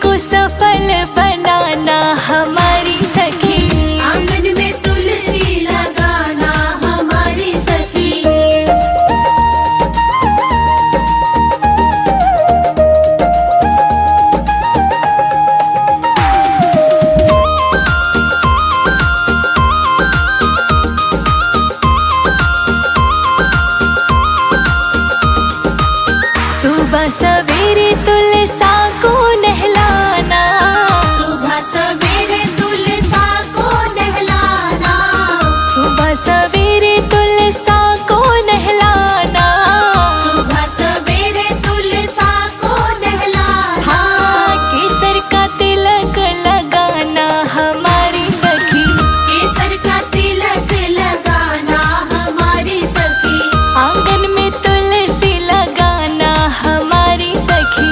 को सफल बनाना हमारी सखी। आंगन में तुलसी लगाना हमारी सखी। सुबह सवेरे तुलसा को नहलाना, सुबह सवेरे तुलसा को नहलाना, सुबह सवेरे तुलसा को नहलाना, सुबह सवेरे तुलसा को नहलाना। हाँ केसर का तिलक लगाना हमारी सखी। केसर का तिलक लगाना हमारी सखी। आंगन में तुलसी लगाना हमारी सखी।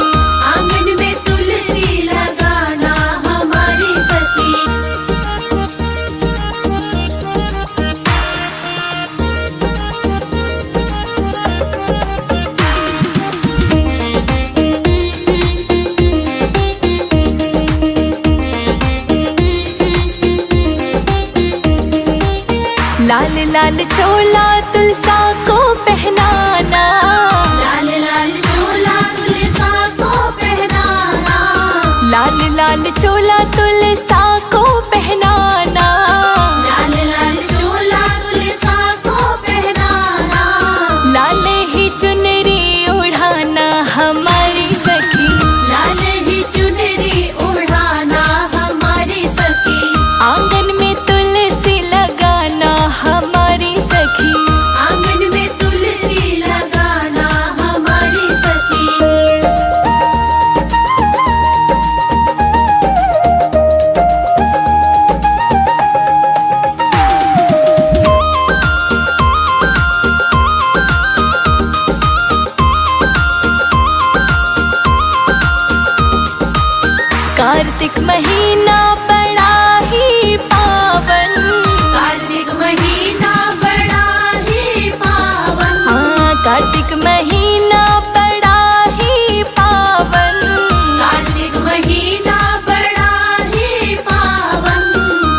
आंगन में तुलसी लगाना हमारी सखी। लाल लाल चोला तुलसा को पहनाना, लाल लाल चोला तुलसा को पहनाना, लाल लाल चोला तुलसा को पहनाना, लाल लाल चोला तुलसा को पहनाना। लाल ही चुनरी ओढ़ाना हमारी सखी। लाल ही चुनरी ओढ़ाना हमारी सखी। आंगन में तुलसी लगाना हमारी सखी। आंगन में तुलसी लगाना हमारी सखी। कार्तिक महीना बड़ा ही पावन, कार्तिक महीना बड़ा ही पावन। हाँ कार्तिक महीना बड़ा ही पावन। कार्तिक महीना बड़ा ही पावन।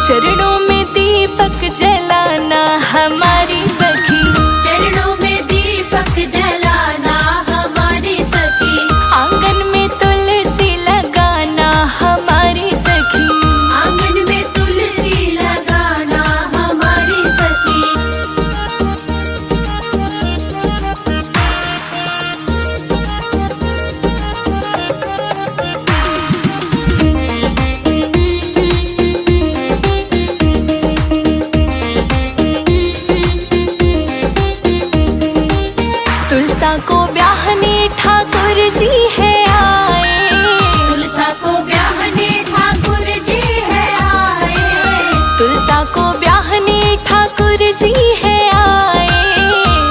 चरणों में दीपक जलाना हमारी सखी। चरणों में दीपक जलाना हमारी सखी। आंगन में तुलसी लगाना हमारी सखी। आंगन में तुलसी लगाना हमारी सखी। तुलसा को ब्याहने ठाकुर जी है आए, तुलसा को ब्याहने ठाकुर जी है आए। तुलसा को ब्याहने ठाकुर जी है आए।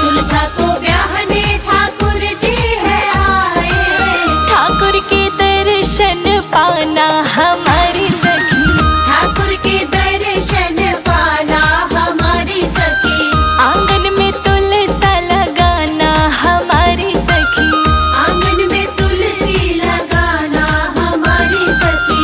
तुलसा को ब्याहने ठाकुर जी है आए। ठाकुर के दर्शन पाना हमारी सखी। ठाकुर के दर्शन पाना हमारी सखी। आंगन में तुलसा लगाना हमारी सखी। आंगन में तुलसी लगाना हमारी सखी।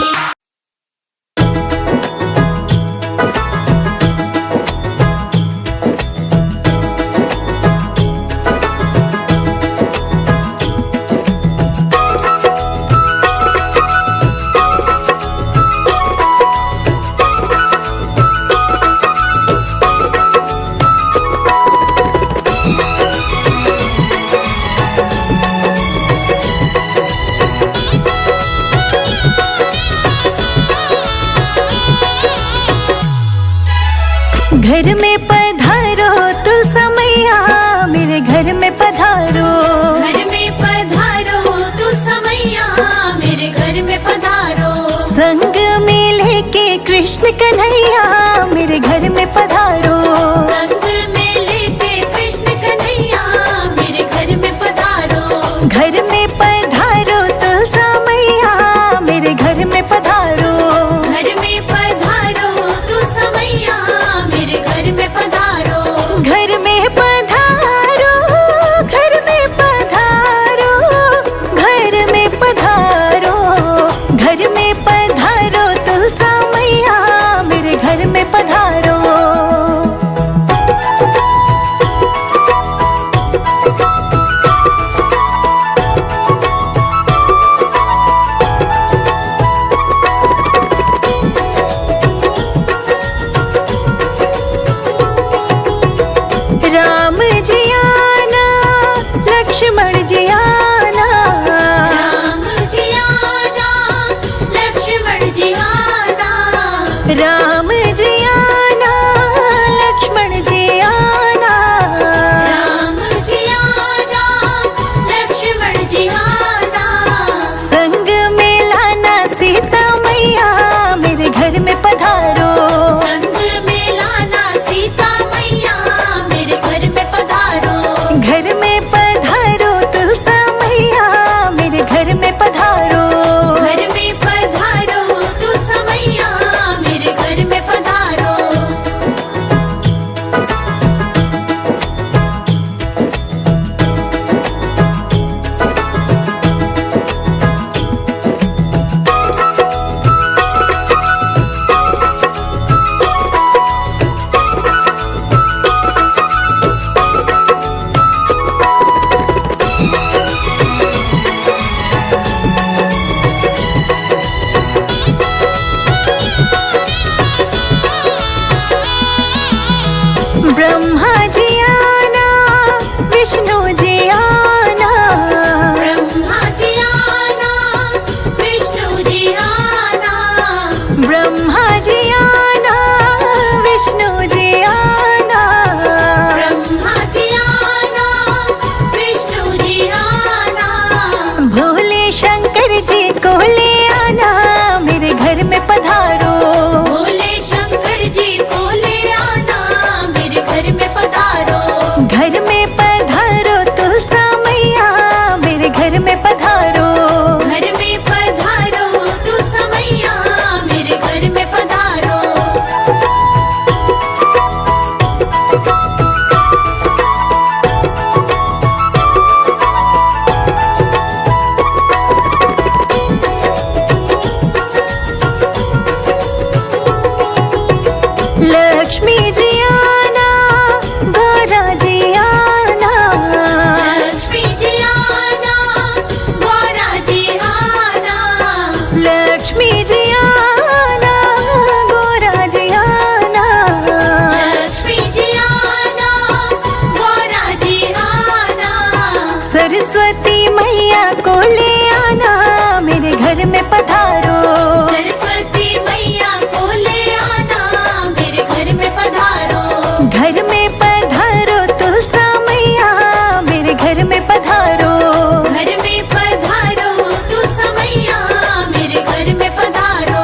घर में पधारो तुलसा मैया, मेरे घर में पधारो। घर में पधारो तुलसा मैया, मेरे घर में पधारो। संग में लेके कृष्ण कन्हैया, मेरे घर में पधारो। संग में लेके कृष्ण कन्हैया, मेरे घर में पधारो। घर में पधारो तुलसा मैया, मेरे घर में पधारो। घर में पधारो तुलसा मैया, मेरे घर में पधारो। घर में पधारो, घर में पधारो, घर में पधारो, घर लक्ष्मी जी आना, गोरा जी आना, लक्ष्मी जी आना, गौरा जी आना, सरस्वती मैया को ले आना, मेरे घर में पधारो। सरस्वती मैया को ले आना, मेरे घर में पधारो। घर में पधारो तुलसा मैया, मेरे घर में पधारो। घर में पधारो तुलसा मैया, मेरे घर में पधारो।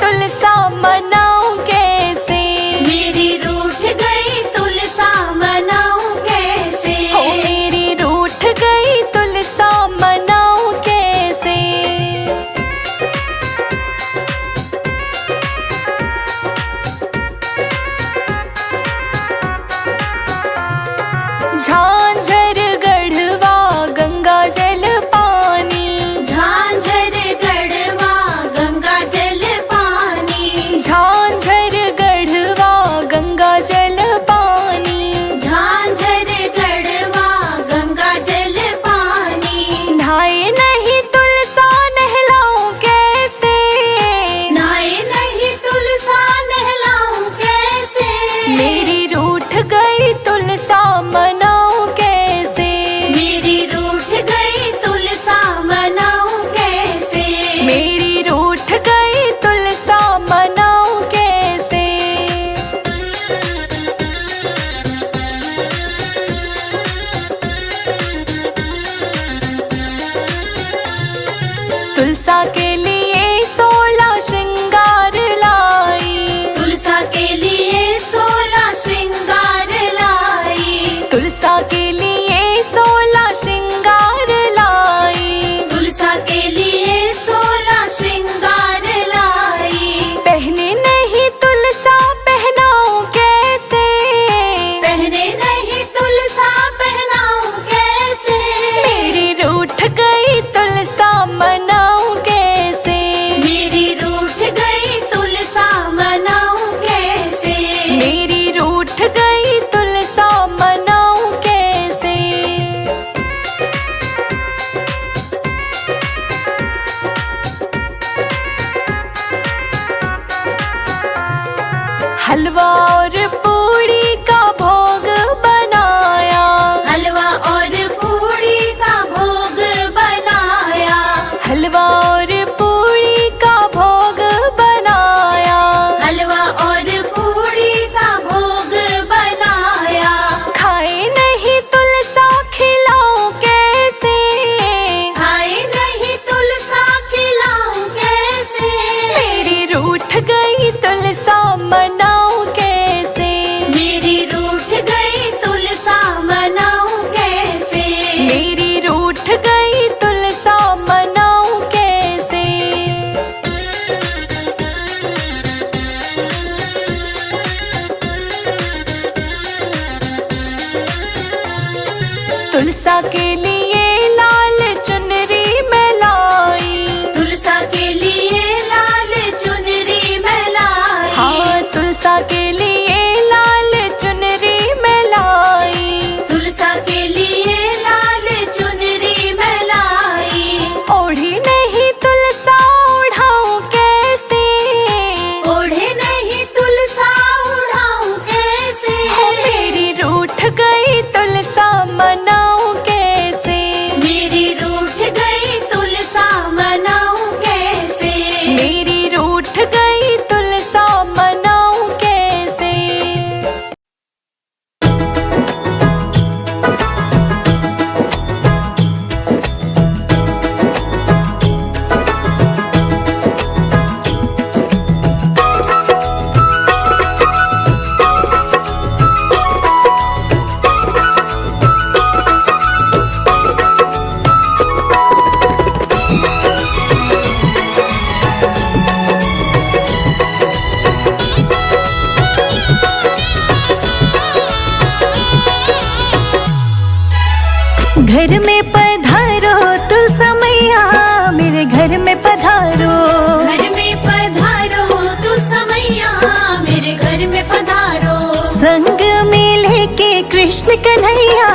तुलसा मनाऊं कैसे, मेरी रूठ गई तुलसा मनाऊं कैसे, हो मेरी रूठ गई तुलसा मनाऊं कैसे। झांझर गढ़वा गंगा जल पानी, झांझर गढ़वा गंगा जल पानी, झांझर गढ़वा गंगा जल पानी, झांझर गढ़वा गंगा जल पानी। नहाए नहीं तुलसा नहलाऊं कैसे, नहाए नहीं तुलसा नहलाऊं कैसे, मेरी रूठ गई तुलसा मनाऊं कैसे, मेरी रूठ गई तुलसा मनाऊं कैसे, मेरी रूठ गई तुलसा मनाऊं कैसे। तुलसा के लिए 16 श्रृंगार लाई, तुलसा के लिए 16 श्रृंगार लाई, तुलसा के लिए 16 श्रृंगार लाई, तुलसा के लिए 16 श्रृंगार लाई। पहने नहीं तुलसा पहनाऊं कैसे, पहने नहीं तुलसा पहनाऊं कैसे, मेरी रूठ गई तुलसा मनाऊं कैसे, मेरी रूठ गई तुलसा मनाऊं कैसे, मेरी रूठ गई तुलसा मनाऊं कैसे। हलवा और पूड़ी का भोग बनाया, हलवा और पूड़ी का भोग बनाया, हलवा और पूड़ी का भोग बनाया, हलवा और पूड़ी का भोग बनाया। खाए नहीं तुलसा खिलाऊं कैसे, खाए नहीं तुलसा खिलाऊं कैसे, मेरी रूठ गई तुलसा मनाऊं कैसे, मेरी रूठ गई तुलसा मनाऊं कैसे, मेरी रूठ गई तुलसा मनाऊं कैसे। तुलसा के लिए लाल चुनरी मैं लाई, तुलसा के लिए लाल चुनरी मैं लाई, हाँ तुलसा के लिए लाल चुनरी मैं लाई, तुलसा के लिए लाल चुनरी मैं लाई। ओढ़ी नहीं तुलसा उड़ाऊं कैसे, ओढ़े नहीं तुलसा उड़ाऊं कैसे, हो मेरी रूठ गई तुलसा मनाऊं कैसे, मेरी रूठ गई तुलसा मनाऊं कैसे, मेरी रूठ गई तुलसा मनाऊं कैसे। घर में पधारो तुलसा मैया, मेरे घर में पधारो, घर में पधारो तुलसा मैया, मेरे घर में पधारो, संग में लेके कृष्ण कन्हैया,